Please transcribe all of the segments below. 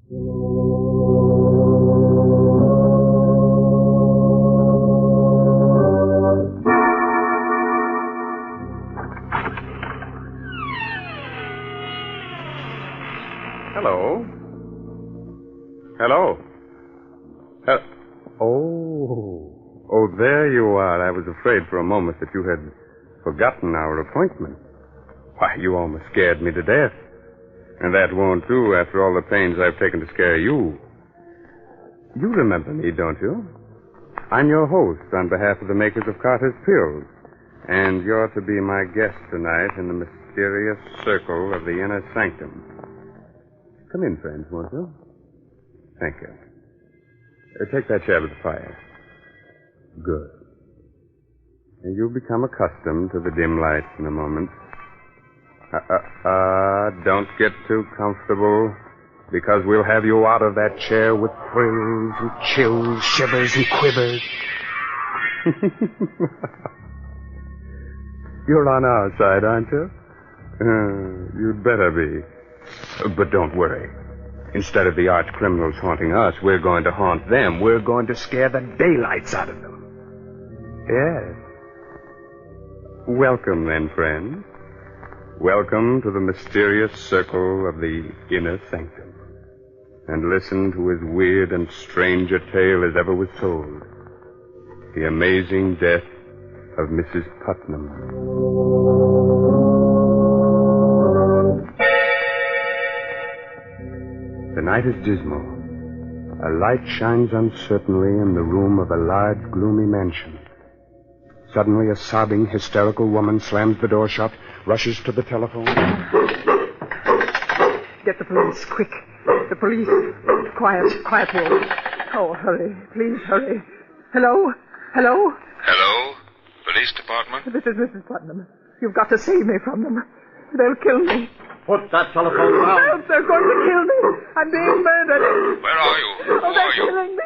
Hello? Hello? Oh, there you are. I was afraid for a moment that you had forgotten our appointment. Why, you almost scared me to death. And that won't do after all the pains I've taken to scare you. You remember me, don't you? I'm your host on behalf of the makers of Carter's Pills. And you're to be my guest tonight in the mysterious circle of the inner sanctum. Come in, friends, won't you? Thank you. Take that chair by the fire. Good. And you'll become accustomed to the dim lights in a moment. Don't get too comfortable, because we'll have you out of that chair with thrills and chills, shivers and quivers. You're on our side, aren't you? You'd better be. But don't worry. Instead of the arch criminals haunting us, we're going to haunt them. We're going to scare the daylights out of them. Yes. Welcome, then, friends. Welcome to the mysterious circle of the inner sanctum. And listen to as weird and strange a tale as ever was told. The amazing death of Mrs. Putnam. The night is dismal. A light shines uncertainly in the room of a large, gloomy mansion. Suddenly, a sobbing, hysterical woman slams the door shut, rushes to the telephone. Get the police, quick. The police. Quiet, Will. Oh, hurry. Please, hurry. Hello? Hello? Police department? This is Mrs. Putnam. You've got to save me from them. They'll kill me. Put that telephone down. Help! They're going to kill me. I'm being murdered. Where are you? Who they're are you? killing me.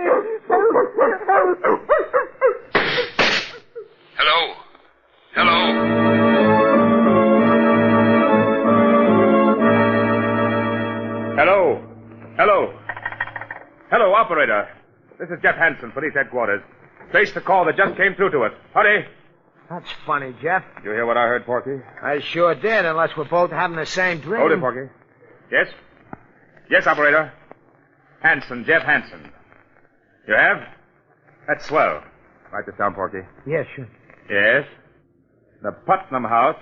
Help! Hello? Hello, operator. This is Jeff Hansen, police headquarters. Trace the call that just came through to us. Hurry. That's funny, Jeff. Did you hear what I heard, Porky? I sure did, unless we're both having the same dream. Hold it, Porky. Yes? Yes, operator. Hansen, Jeff Hansen. You have? That's swell. Write this down, Porky. Yes, sure. Yes? The Putnam House,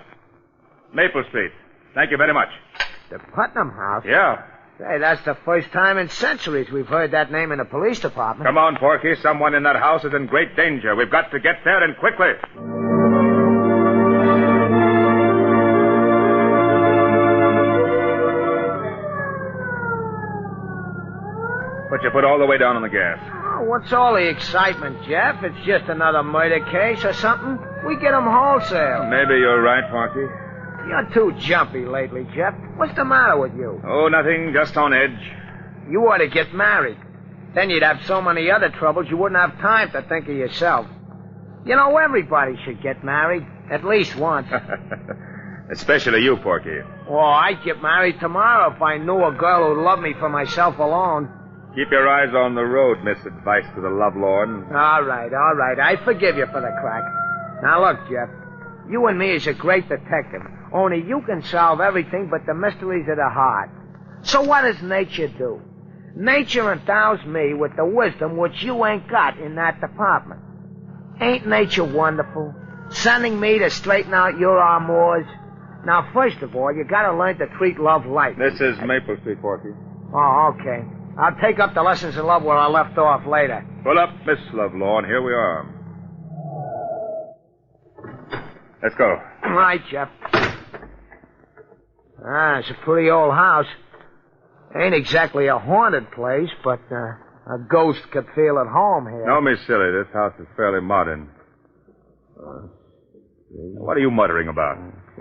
Maple Street. Thank you very much. The Putnam House? Yeah. Say, that's the first time in centuries we've heard that name in the police department. Come on, Porky. Someone in that house is in great danger. We've got to get there, and quickly. Put your foot all the way down on the gas. Oh, what's all the excitement, Jeff? It's just another murder case or something. We get 'em wholesale. Maybe you're right, Porky. You're too jumpy lately, Jeff. What's the matter with you? Oh, nothing. Just on edge. You ought to get married. Then you'd have so many other troubles you wouldn't have time to think of yourself. You know, everybody should get married. At least once. Especially you, Porky. Oh, I'd get married tomorrow if I knew a girl who'd love me for myself alone. Keep your eyes on the road, Miss Advice to the Lovelorn. All right. I forgive you for the crack. Now, look, Jeff. You and me is a great detective. Only you can solve everything but the mysteries of the heart. So what does nature do? Nature endows me with the wisdom which you ain't got in that department. Ain't nature wonderful? Sending me to straighten out your amours. Now, first of all, you gotta learn to treat love light. This is Maple Street, Porky. Oh, okay. I'll take up the lessons in love where I left off later. Pull up, Miss Lovelorn. Here we are. Let's go. All right, Jeff. It's a pretty old house. Ain't exactly a haunted place, but a ghost could feel at home here. Don't be silly. This house is fairly modern. What are you muttering about?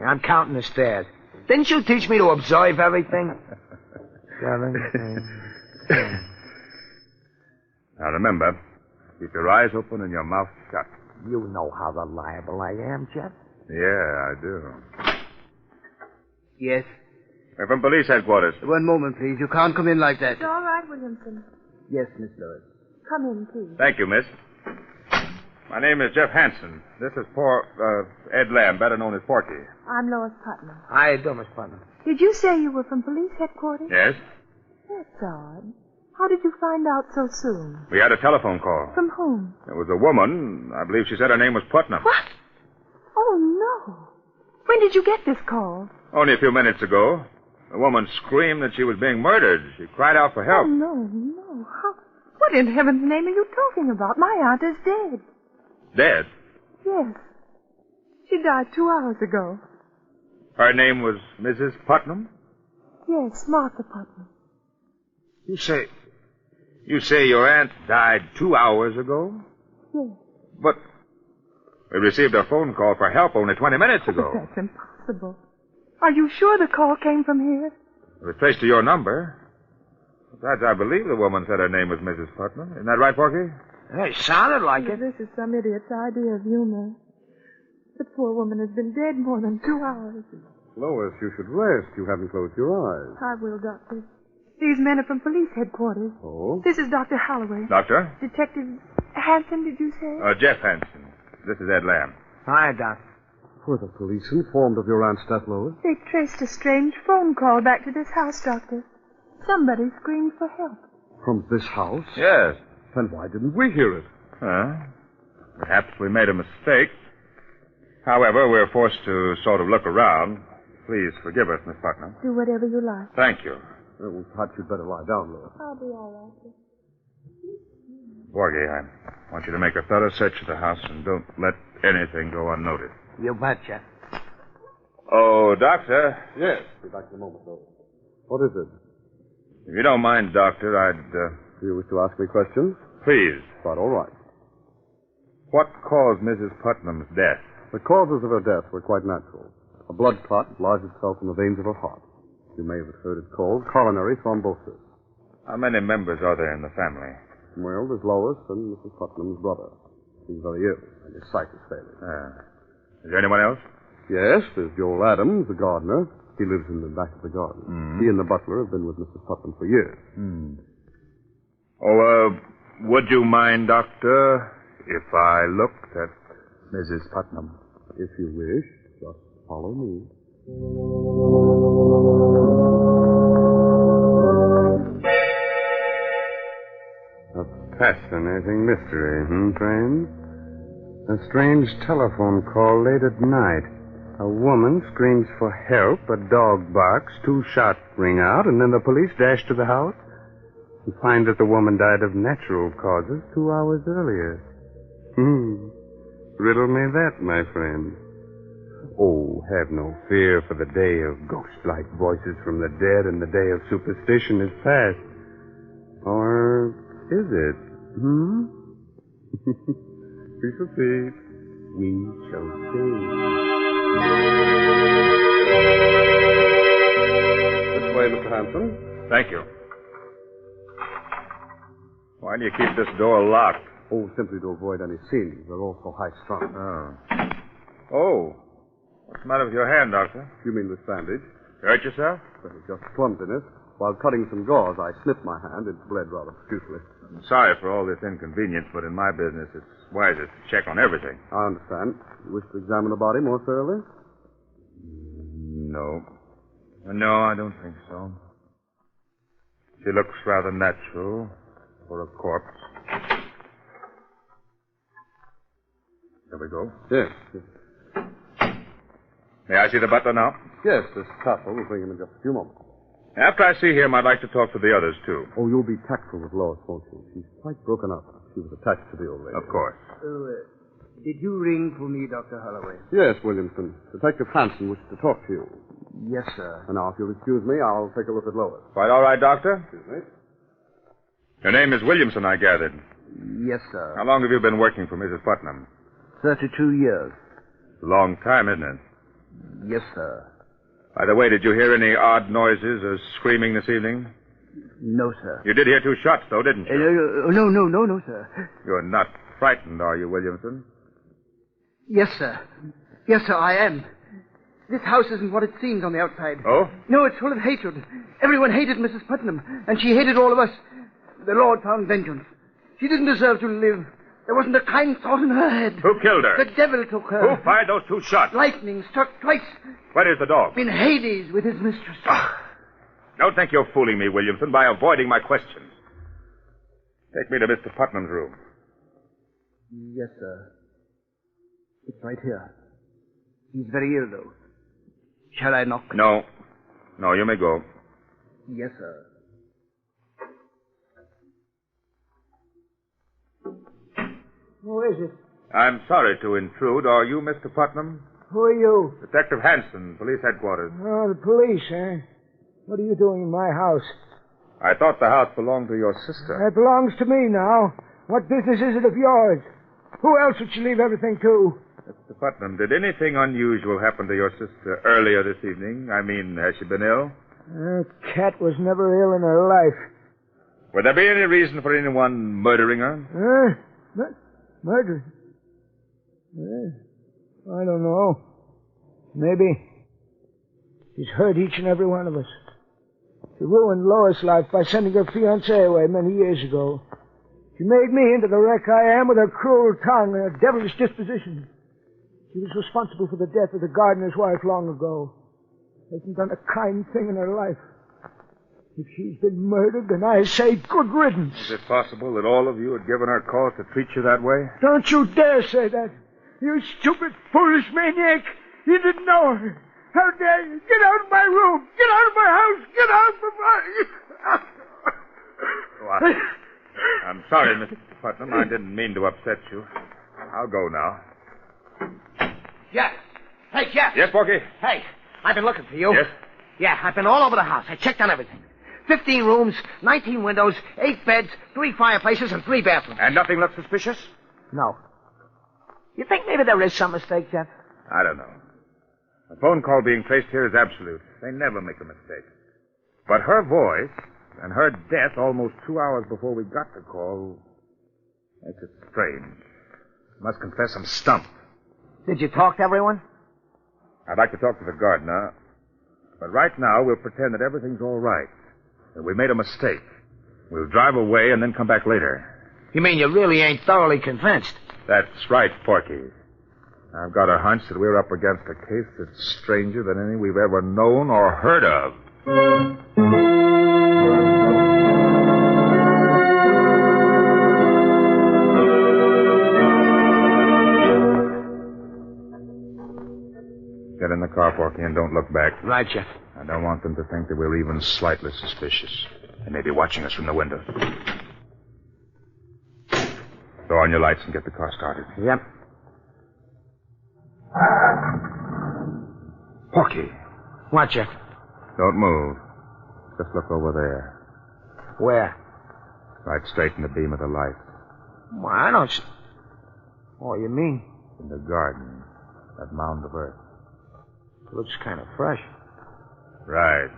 I'm counting the stairs. Didn't you teach me to observe everything? 7, 8, 10. Now remember, keep your eyes open and your mouth shut. You know how reliable I am, Jeff. Yeah, I do. Yes? We're from police headquarters. One moment, please. You can't come in like that. It's all right, Williamson. Yes, Miss Lewis. Come in, please. Thank you, miss. My name is Jeff Hansen. This is poor Ed Lamb, better known as Porky. I'm Lois Putnam. How you doing, Miss Putnam? Did you say you were from police headquarters? Yes? That's odd. How did you find out so soon? We had a telephone call. From whom? It was a woman. I believe she said her name was Putnam. What? Oh, no. When did you get this call? Only a few minutes ago. The woman screamed that she was being murdered. She cried out for help. Oh, no. What in heaven's name are you talking about? My aunt is dead. Dead? Yes. She died 2 hours ago. Her name was Mrs. Putnam? Yes, Martha Putnam. You say your aunt died 2 hours ago? Yes. But we received a phone call for help only 20 minutes ago. That's impossible. Are you sure the call came from here? It was traced to your number. Besides, I believe the woman said her name was Mrs. Putnam. Isn't that right, Porky? It sounded like it. This is some idiot's idea of humor. The poor woman has been dead more than 2 hours. Lois, you should rest. You haven't closed your eyes. I will, Doctor. These men are from police headquarters. Oh? This is Dr. Holloway. Doctor? Detective Hansen, did you say? Jeff Hansen. This is Ed Lamb. Hi, Doc. Were the police informed of your aunt's death, Lois? They traced a strange phone call back to this house, Doctor. Somebody screamed for help. From this house? Yes. Then why didn't we hear it? Perhaps we made a mistake. However, we're forced to sort of look around. Please forgive us, Miss Putnam. Do whatever you like. Thank you. Well, perhaps you'd better lie down, Lois. I'll be all right. Porgy, I want you to make a thorough search of the house and don't let anything go unnoticed. You betcha. Oh, Doctor. Yes. Be back in a moment, Lois. What is it? If you don't mind, Doctor, Do you wish to ask me questions? Please. Quite all right. What caused Mrs. Putnam's death? The causes of her death were quite natural. A blood clot lodged itself in the veins of her heart. You may have heard it called coronary thrombosis. How many members are there in the family? Well, there's Lois and Mrs. Putnam's brother. He's very ill, and his sight is failing. Is there anyone else? Yes, there's Joel Adams, the gardener. He lives in the back of the garden. He and the butler have been with Mrs. Putnam for years. Would you mind, Doctor, if I looked at Mrs. Putnam? If you wish, just follow me. A fascinating mystery, friends? A strange telephone call late at night. A woman screams for help, a dog barks, 2 shots ring out, and then the police dash to the house and find that the woman died of natural causes 2 hours earlier. Riddle me that, my friend. Oh, have no fear, for the day of ghost-like voices from the dead and the day of superstition is past. Or is it? We shall see. We shall see. This way, Mr. Hanson. Thank you. Why do you keep this door locked? Oh, simply to avoid any scenes. They're all so high-strung. Oh. What's the matter with your hand, Doctor? You mean this bandage? Hurt yourself? Well, it's just clumsiness. While cutting some gauze, I snipped my hand. It bled rather profusely. I'm sorry for all this inconvenience, but in my business, it's wisest to check on everything. I understand. You wish to examine the body more thoroughly? No. No, I don't think so. She looks rather natural for a corpse. There we go. Yes. May I see the butler now? Yes, this castle will bring him in just a few moments. After I see him, I'd like to talk to the others, too. Oh, you'll be tactful with Lois, won't you? She's quite broken up. She was attached to the old lady. Of course. Did you ring for me, Dr. Holloway? Yes, Williamson. Detective Hansen wishes to talk to you. Yes, sir. And now, if you'll excuse me, I'll take a look at Lois. Quite all right, Doctor? Excuse me. Your name is Williamson, I gathered. Yes, sir. How long have you been working for Mrs. Putnam? 32 years. A long time, isn't it? Yes, sir. By the way, did you hear any odd noises or screaming this evening? No, sir. You did hear 2 shots, though, didn't you? No, sir. You're not frightened, are you, Williamson? Yes, sir. Yes, sir, I am. This house isn't what it seems on the outside. Oh? No, it's full of hatred. Everyone hated Mrs. Putnam, and she hated all of us. The Lord found vengeance. She didn't deserve to live. There wasn't a kind thought in her head. Who killed her? The devil took her. Who fired those 2 shots? Lightning struck twice. Where is the dog? In Hades with his mistress. Don't think you're fooling me, Williamson, by avoiding my questions. Take me to Mr. Putnam's room. Yes, sir. It's right here. He's very ill, though. Shall I knock? No. No, you may go. Yes, sir. Who is it? I'm sorry to intrude. Are you Mr. Putnam? Who are you? Detective Hanson, police headquarters. Oh, the police, eh? What are you doing in my house? I thought the house belonged to your sister. It belongs to me now. What business is it of yours? Who else would you leave everything to? Mr. Putnam, did anything unusual happen to your sister earlier this evening? I mean, has she been ill? Cat was never ill in her life. Would there be any reason for anyone murdering her? Murder? I don't know. Maybe. She's hurt each and every one of us. She ruined Lois' life by sending her fiancé away many years ago. She made me into the wreck I am with her cruel tongue and her devilish disposition. She was responsible for the death of the gardener's wife long ago. Hasn't done a kind thing in her life. If she's been murdered, then I say good riddance. Is it possible that all of you had given her cause to treat you that way? Don't you dare say that. You stupid, foolish maniac. You didn't know her. How dare you? Get out of my room. Get out of my house. Get out of my... I'm sorry, Mr. Putnam. I didn't mean to upset you. I'll go now. Jeff. Hey, Jeff. Yes, Porky? Hey, I've been looking for you. Yes? Yeah, I've been all over the house. I checked on everything. 15 rooms, 19 windows, 8 beds, 3 fireplaces, and 3 bathrooms. And nothing looked suspicious? No. You think maybe there is some mistake, Jeff? I don't know. A phone call being traced here is absolute. They never make a mistake. But her voice and her death almost 2 hours before we got the call makes it strange. I must confess I'm stumped. Did you talk to everyone? I'd like to talk to the gardener, but right now we'll pretend that everything's all right, that we made a mistake. We'll drive away and then come back later. You mean you really ain't thoroughly convinced? That's right, Porky. I've got a hunch that we're up against a case that's stranger than any we've ever known or heard of. Get in the car, Porky, and don't look back. Right, Jeff. I don't want them to think that we're even slightly suspicious. They may be watching us from the window. Throw on your lights and get the car started. Yep. Porky. What, Jeff? Don't move. Just look over there. Where? Right straight in the beam of the light. Well, I don't see... Oh, you mean? In the garden. That mound of earth. It looks kind of fresh. Right.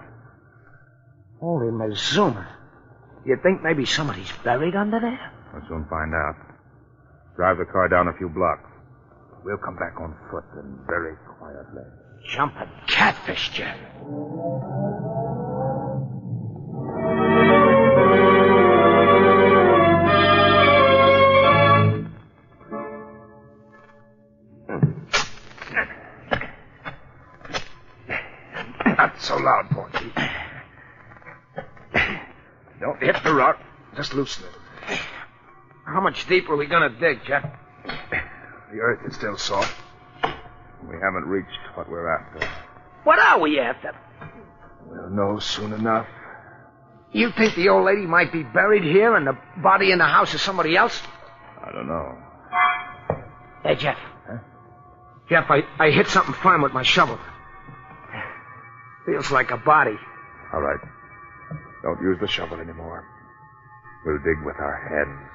Holy Mazuma. You think maybe somebody's buried under there? We'll soon find out. Drive the car down a few blocks. We'll come back on foot and very quietly. Jumping catfish, Jeff. Not so loud, Porky. Don't hit the rock. Just loosen it. How much deeper are we gonna dig, Jeff? The earth is still soft. We haven't reached what we're after. What are we after? We'll know soon enough. You think the old lady might be buried here and the body in the house is somebody else? I don't know. Hey, Jeff. Huh? Jeff, I hit something firm with my shovel. Feels like a body. All right. Don't use the shovel anymore. We'll dig with our heads.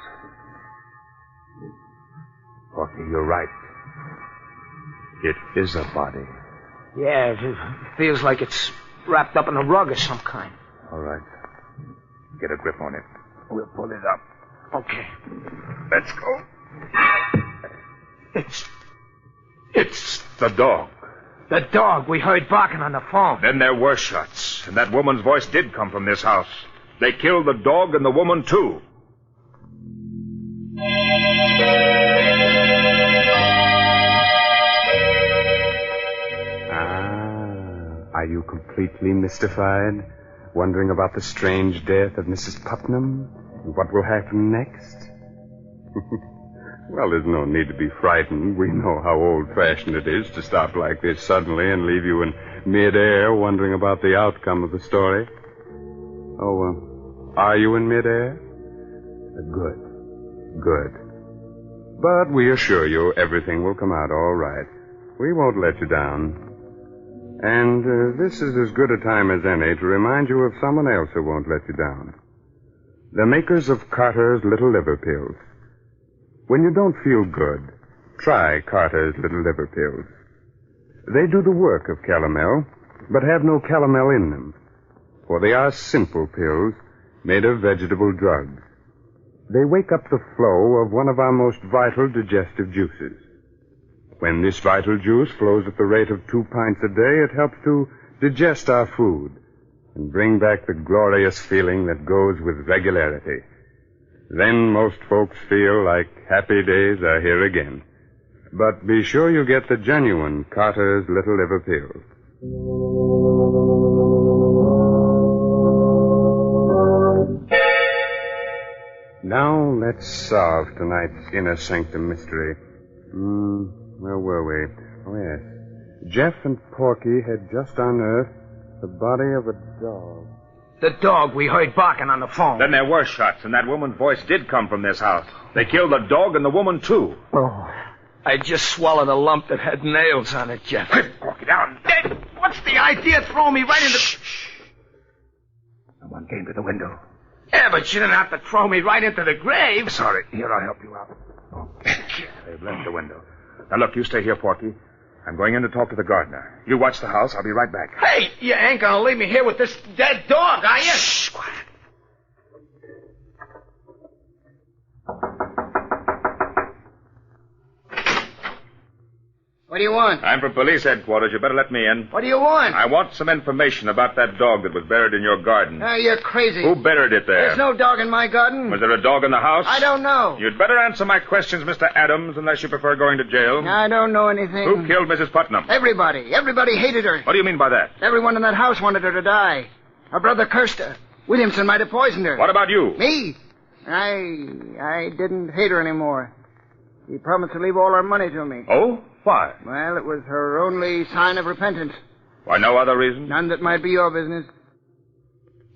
Porky, you're right. It is a body. Yeah, it feels like it's wrapped up in a rug of some kind. All right. Get a grip on it. We'll pull it up. Okay. Let's go. It's the dog. The dog we heard barking on the phone. Then there were shots, and that woman's voice did come from this house. They killed the dog and the woman, too. Are you completely mystified? Wondering about the strange death of Mrs. Putnam? And what will happen next? Well, there's no need to be frightened. We know how old-fashioned it is to stop like this suddenly and leave you in midair wondering about the outcome of the story. Oh, are you in midair? Good. But we assure you everything will come out all right. We won't let you down. And this is as good a time as any to remind you of someone else who won't let you down. The makers of Carter's Little Liver Pills. When you don't feel good, try Carter's Little Liver Pills. They do the work of calomel, but have no calomel in them. For they are simple pills made of vegetable drugs. They wake up the flow of one of our most vital digestive juices. When this vital juice flows at the rate of 2 pints a day, it helps to digest our food and bring back the glorious feeling that goes with regularity. Then most folks feel like happy days are here again. But be sure you get the genuine Carter's Little Liver Pills. Now let's solve tonight's inner sanctum mystery. Where were we? Oh, yes. Jeff and Porky had just unearthed the body of a dog. The dog we heard barking on the phone. Then there were shots, and that woman's voice did come from this house. They killed the dog and the woman, too. Oh, I just swallowed a lump that had nails on it, Jeff. Porky, down. What's the idea? Throw me right into... Shh. Someone came to the window. Yeah, but you didn't have to throw me right into the grave. Sorry. Here, I'll help you out. They've left the window. Now, look, you stay here, Porky. I'm going in to talk to the gardener. You watch the house. I'll be right back. Hey, you ain't gonna leave me here with this dead dog, are you? Shh, quiet. What do you want? I'm from police headquarters. You better let me in. What do you want? I want some information about that dog that was buried in your garden. You're crazy. Who buried it there? There's no dog in my garden. Was there a dog in the house? I don't know. You'd better answer my questions, Mr. Adams, unless you prefer going to jail. I don't know anything. Who killed Mrs. Putnam? Everybody. Everybody hated her. What do you mean by that? Everyone in that house wanted her to die. Her brother cursed her. Williamson might have poisoned her. What about you? Me? I didn't hate her anymore. She promised to leave all her money to me. Oh? Why? Well, it was her only sign of repentance. Why, no other reason? None that might be your business.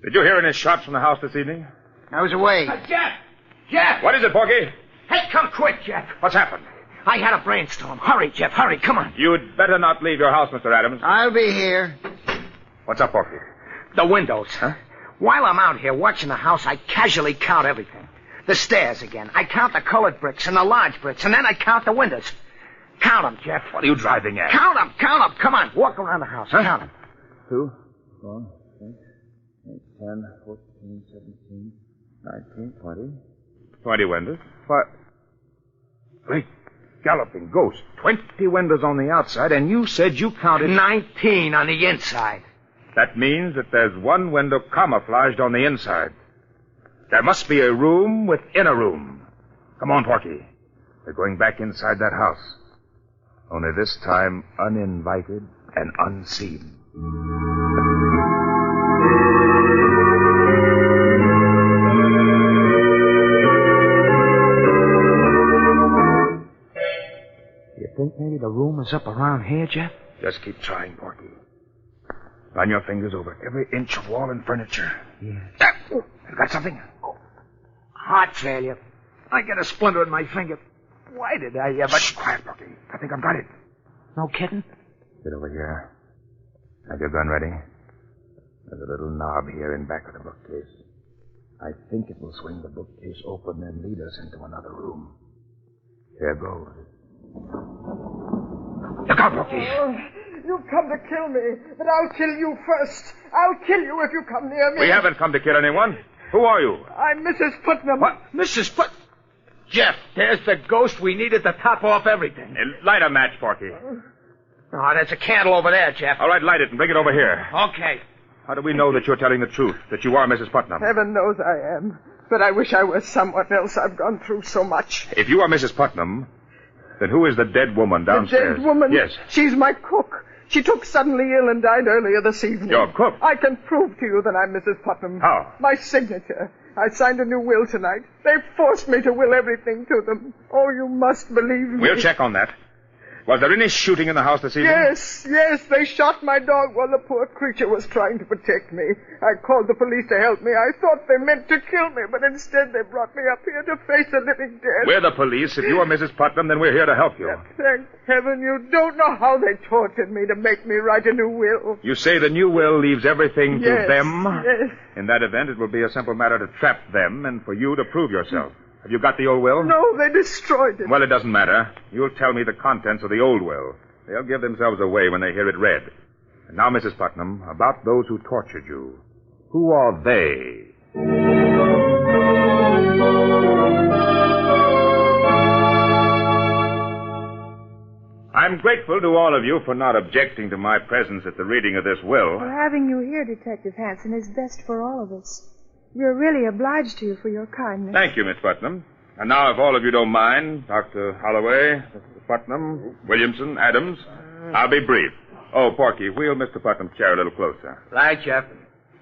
Did you hear any shots from the house this evening? I was away. Jeff! Jeff! What is it, Porky? Hey, come quick, Jeff. What's happened? I had a brainstorm. Hurry, Jeff, hurry, come on. You'd better not leave your house, Mr. Adams. I'll be here. What's up, Porky? The windows. Huh? While I'm out here watching the house, I casually count everything. The stairs again. I count the colored bricks and the large bricks, and then I count the windows. Count them, Jeff. What are you driving at? Count them. Come on, walk around the house. Huh? Count them. 2, 4, 6, 8, 10, 14, 17, 19, 20. 20 windows. What? Great galloping ghost. 20 windows on the outside, and you said you counted... 19 on the inside. That means that there's one window camouflaged on the inside. There must be a room within a room. Come on, Porky. We're going back inside that house. Only this time uninvited and unseen. You think maybe the room is up around here, Jeff? Just keep trying, Porky. Run your fingers over every inch of wall and furniture. Yeah. You got something? Heart failure. I got a splinter in my finger. Why did I ever... Shh, quiet, Porky. I think I've got it. No kidding? Get over here. Have your gun ready? There's a little knob here in back of the bookcase. I think it will swing the bookcase open and lead us into another room. Here goes. Look out, Porky. Oh, you've come to kill me, but I'll kill you first. I'll kill you if you come near me. We haven't come to kill anyone. Who are you? I'm Mrs. Putnam. What? Mrs. Put... Jeff, there's the ghost we needed to top off everything. Light a match, Porky. Oh, there's a candle over there, Jeff. All right, light it and bring it over here. Okay. How do we know that you're telling the truth, that you are Mrs. Putnam? Heaven knows I am. But I wish I was someone else. I've gone through so much. If you are Mrs. Putnam, then who is the dead woman downstairs? The dead woman? Yes. She's my cook. She took suddenly ill and died earlier this evening. Your cook? I can prove to you that I'm Mrs. Putnam. How? My signature. I signed a new will tonight. They forced me to will everything to them. Oh, you must believe me. We'll check on that. Was there any shooting in the house this evening? Yes. They shot my dog while the poor creature was trying to protect me. I called the police to help me. I thought they meant to kill me, but instead they brought me up here to face the living dead. We're the police. If you are Mrs. Putnam, then we're here to help you. Thank heaven you don't know how they tortured me to make me write a new will. You say the new will leaves everything to them? Yes. In that event, it will be a simple matter to trap them and for you to prove yourself. Have you got the old will? No, they destroyed it. Well, it doesn't matter. You'll tell me the contents of the old will. They'll give themselves away when they hear it read. And now, Mrs. Putnam, about those who tortured you. Who are they? I'm grateful to all of you for not objecting to my presence at the reading of this will. Well, having you here, Detective Hanson, is best for all of us. We're really obliged to you for your kindness. Thank you, Miss Putnam. And now, if all of you don't mind, Dr. Holloway, Mr. Putnam, Williamson, Adams, I'll be brief. Oh, Porky, wheel Mr. Putnam's chair a little closer. Right, Jeff.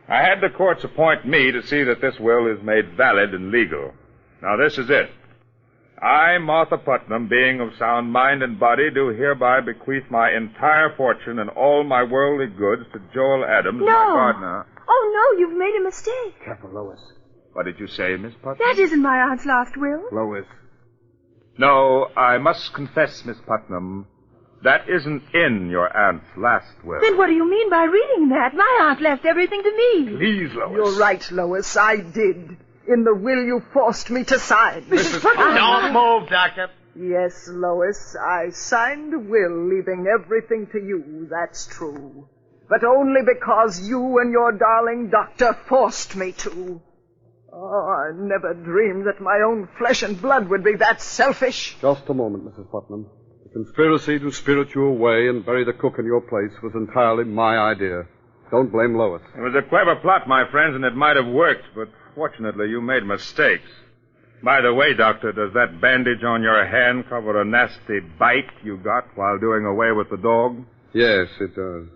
I had the courts appoint me to see that this will is made valid and legal. Now, this is it. I, Martha Putnam, being of sound mind and body, do hereby bequeath my entire fortune and all my worldly goods to Joel Adams, my partner. Oh, no, you've made a mistake. Careful, Lois. What did you say, Miss Putnam? That isn't my aunt's last will. Lois. No, I must confess, Miss Putnam, that isn't in your aunt's last will. Then what do you mean by reading that? My aunt left everything to me. Please, Lois. You're right, Lois. I did. In the will you forced me to sign. Mrs. Putnam. Don't move, Doctor. Yes, Lois, I signed a will leaving everything to you, that's true. But only because you and your darling doctor forced me to. Oh, I never dreamed that my own flesh and blood would be that selfish. Just a moment, Mrs. Putnam. The conspiracy to spirit you away and bury the cook in your place was entirely my idea. Don't blame Lois. It was a clever plot, my friends, and it might have worked, but fortunately you made mistakes. By the way, Doctor, does that bandage on your hand cover a nasty bite you got while doing away with the dog? Yes, it does.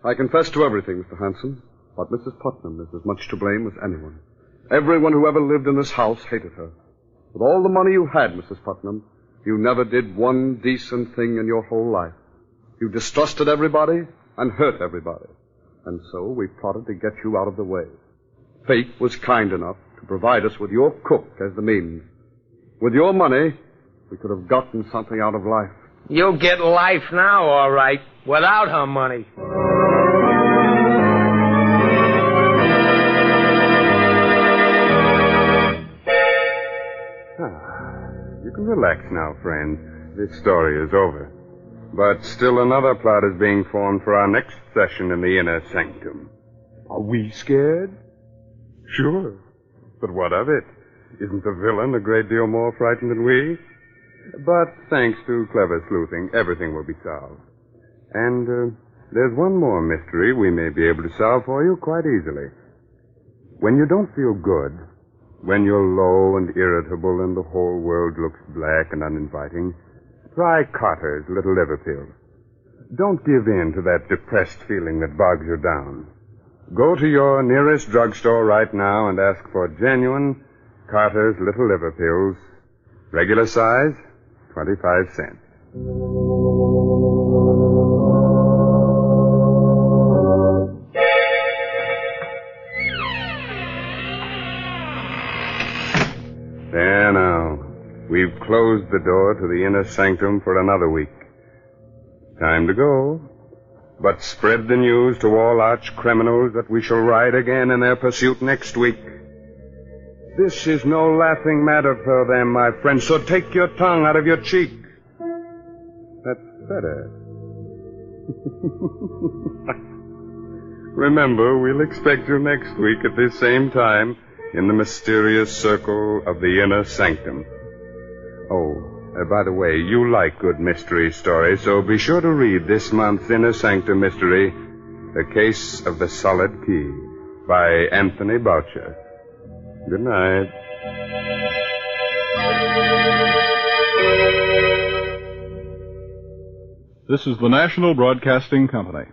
I confess to everything, Mr. Hanson, but Mrs. Putnam is as much to blame as anyone. Everyone who ever lived in this house hated her. With all the money you had, Mrs. Putnam, you never did one decent thing in your whole life. You distrusted everybody and hurt everybody. And so we plotted to get you out of the way. Fate was kind enough to provide us with your cook as the means. With your money, we could have gotten something out of life. You'll get life now, all right, without her money. You can relax now, friends. This story is over. But still another plot is being formed for our next session in the inner sanctum. Are we scared? Sure. But what of it? Isn't the villain a great deal more frightened than we? But thanks to clever sleuthing, everything will be solved. And there's one more mystery we may be able to solve for you quite easily. When you don't feel good, when you're low and irritable and the whole world looks black and uninviting, try Carter's Little Liver Pill. Don't give in to that depressed feeling that bogs you down. Go to your nearest drugstore right now and ask for genuine Carter's Little Liver Pills. Regular size, 25 cents. There now. We've closed the door to the inner sanctum for another week. Time to go. But spread the news to all arch criminals that we shall ride again in their pursuit next week. This is no laughing matter for them, my friends, so take your tongue out of your cheek. That's better. Remember, we'll expect you next week at this same time in the mysterious circle of the inner sanctum. Oh, By the way, you like good mystery stories, so be sure to read this month's Inner Sanctum mystery, The Case of the Solid Key, by Anthony Boucher. Good night. This is the National Broadcasting Company.